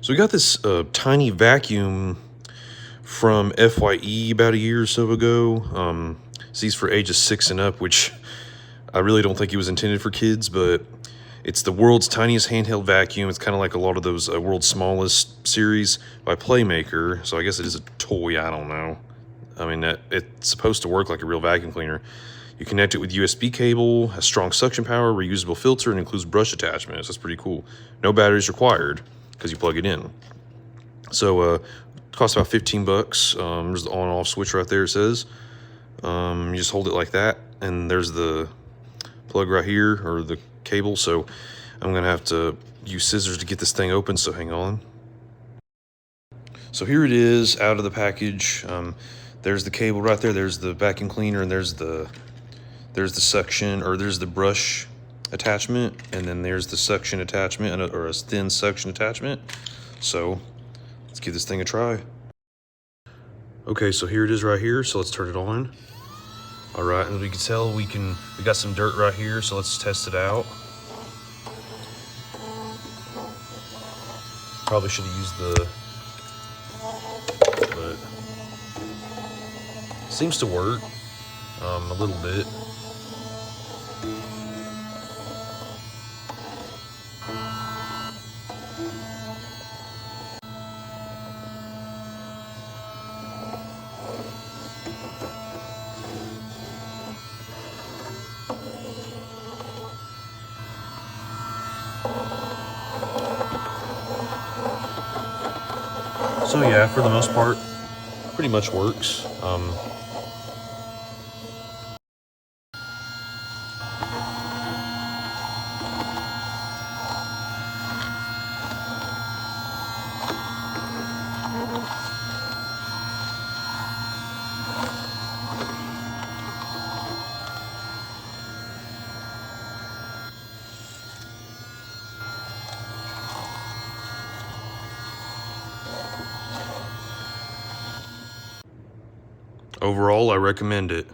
So we got this tiny vacuum from FYE about a year or so ago. These for ages 6 and up, which I really don't think it was intended for kids, but it's the world's tiniest handheld vacuum. It's kind of like a lot of those world's smallest series by Playmaker. So I guess it is a toy, I don't know. I mean, it's supposed to work like a real vacuum cleaner. You connect it with USB cable, has strong suction power, reusable filter, and includes brush attachments. That's pretty cool. No batteries required because you plug it in. So it costs about 15 bucks. There's the on and off switch right there, it says. You just hold it like that, and there's the plug right here, or the cable. So I'm gonna have to use scissors to get this thing open, so hang on. So here it is out of the package. There's the cable right there, there's the vacuum cleaner, and there's the suction, or there's the brush attachment, and then there's the suction attachment, or a thin suction attachment. So let's give this thing a try. Okay, so here it is right here, so let's turn it on. All right, and we can tell we got some dirt right here, so let's test it out. Probably should have used but seems to work a little bit. So yeah, for the most part, pretty much works. Overall, I recommend it.